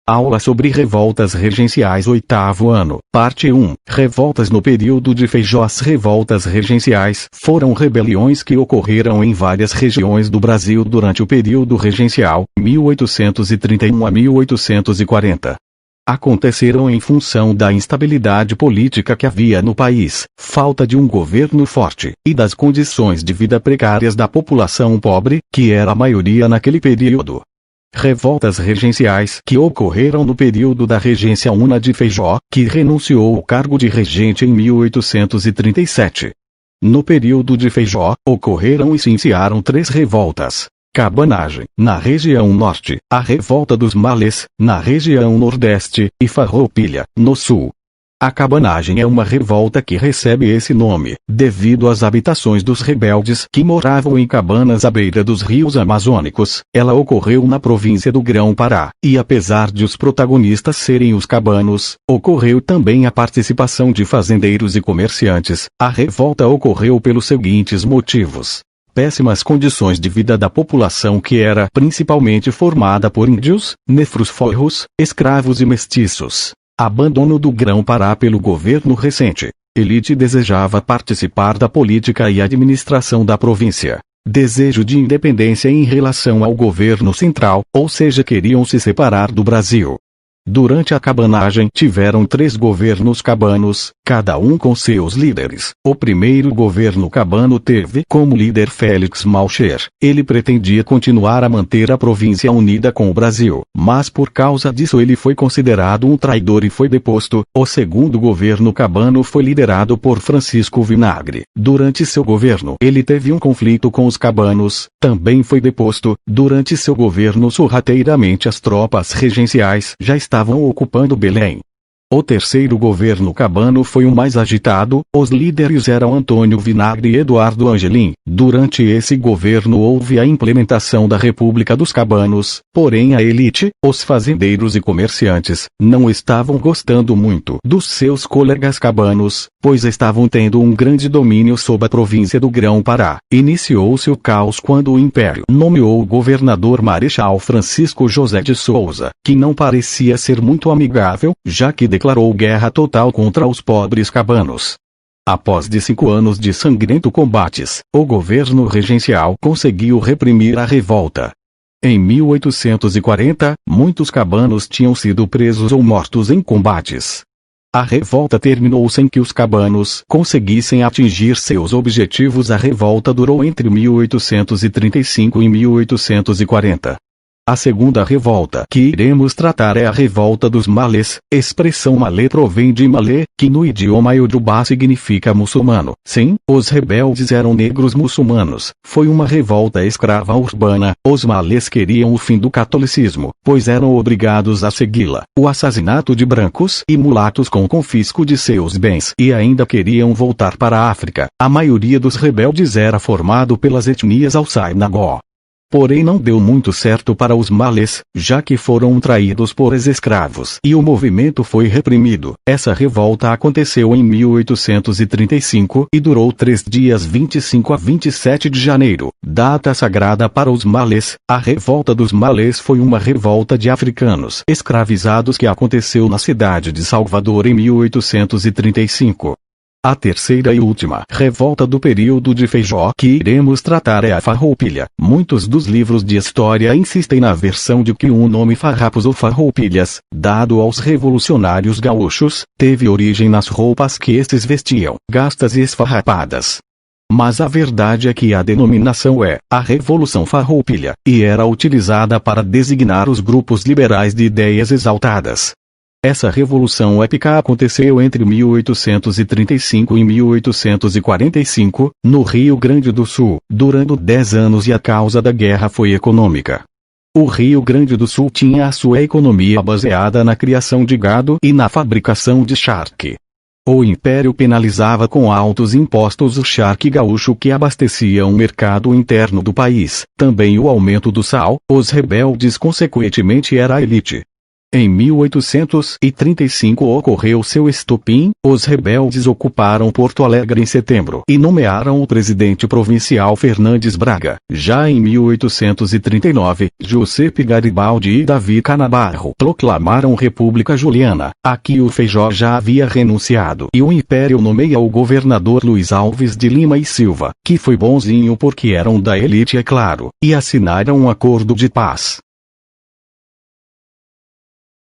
Aula sobre revoltas regenciais 8º ano, parte 1, revoltas no período de Feijó. As revoltas regenciais foram rebeliões que ocorreram em várias regiões do Brasil durante o período regencial, 1831 a 1840. Aconteceram em função da instabilidade política que havia no país, falta de um governo forte, e das condições de vida precárias da população pobre, que era a maioria naquele período. Revoltas regenciais que ocorreram no período da regência Una de Feijó, que renunciou ao cargo de regente em 1837. No período de Feijó, ocorreram e se iniciaram 3 revoltas. Cabanagem, na região norte, a revolta dos Malês, na região nordeste, e Farroupilha, no sul. A cabanagem é uma revolta que recebe esse nome, devido às habitações dos rebeldes que moravam em cabanas à beira dos rios amazônicos. Ela ocorreu na província do Grão-Pará, e apesar de os protagonistas serem os cabanos, ocorreu também a participação de fazendeiros e comerciantes. A revolta ocorreu pelos seguintes motivos: péssimas condições de vida da população, que era principalmente formada por índios, nefros-forros, escravos e mestiços. Abandono do Grão-Pará pelo governo recente. Elite desejava participar da política e administração da província. Desejo de independência em relação ao governo central, ou seja, queriam se separar do Brasil. Durante a cabanagem tiveram 3 governos cabanos, cada um com seus líderes. O primeiro governo cabano teve como líder Félix Malcher. Ele pretendia continuar a manter a província unida com o Brasil, mas por causa disso ele foi considerado um traidor e foi deposto. O segundo governo cabano foi liderado por Francisco Vinagre. Durante seu governo ele teve um conflito com os cabanos, também foi deposto. Durante seu governo sorrateiramente as tropas regenciais já estavam ocupando Belém. O terceiro governo cabano foi o mais agitado. Os líderes eram Antônio Vinagre e Eduardo Angelim. Durante esse governo houve a implementação da República dos Cabanos, porém a elite, os fazendeiros e comerciantes, não estavam gostando muito dos seus colegas cabanos, pois estavam tendo um grande domínio sobre a província do Grão-Pará. Iniciou-se o caos quando o Império nomeou o governador Marechal Francisco José de Souza, que não parecia ser muito amigável, já que declarou guerra total contra os pobres cabanos. Após 5 anos de sangrento combates, o governo regencial conseguiu reprimir a revolta. Em 1840, muitos cabanos tinham sido presos ou mortos em combates. A revolta terminou sem que os cabanos conseguissem atingir seus objetivos. A revolta durou entre 1835 e 1840. A segunda revolta que iremos tratar é a revolta dos Malês. Expressão Malê provém de Malê, que no idioma iorubá significa muçulmano. Sim, os rebeldes eram negros muçulmanos. Foi uma revolta escrava urbana. Os Malês queriam o fim do catolicismo, pois eram obrigados a segui-la. O assassinato de brancos e mulatos com confisco de seus bens, e ainda queriam voltar para a África. A maioria dos rebeldes era formado pelas etnias Alçai-Nagó. Porém não deu muito certo para os Malês, já que foram traídos por ex-escravos e o movimento foi reprimido. Essa revolta aconteceu em 1835 e durou 3 dias, 25 a 27 de janeiro, data sagrada para os Malês. A revolta dos Malês foi uma revolta de africanos escravizados que aconteceu na cidade de Salvador em 1835. A terceira e última revolta do período de Feijó que iremos tratar é a Farroupilha. Muitos dos livros de história insistem na versão de que o nome farrapos ou farroupilhas, dado aos revolucionários gaúchos, teve origem nas roupas que estes vestiam, gastas e esfarrapadas. Mas a verdade é que a denominação é a Revolução Farroupilha, e era utilizada para designar os grupos liberais de ideias exaltadas. Essa revolução épica aconteceu entre 1835 e 1845, no Rio Grande do Sul, durando 10 anos, e a causa da guerra foi econômica. O Rio Grande do Sul tinha a sua economia baseada na criação de gado e na fabricação de charque. O Império penalizava com altos impostos o charque gaúcho que abastecia o mercado interno do país, também o aumento do sal. Os rebeldes consequentemente era a elite. Em 1835 ocorreu seu estopim, os rebeldes ocuparam Porto Alegre em setembro e nomearam o presidente provincial Fernandes Braga. Já em 1839, Giuseppe Garibaldi e Davi Canabarro proclamaram República Juliana. Aqui o Feijó já havia renunciado e o Império nomeia o governador Luiz Alves de Lima e Silva, que foi bonzinho porque eram da elite, é claro, e assinaram um acordo de paz.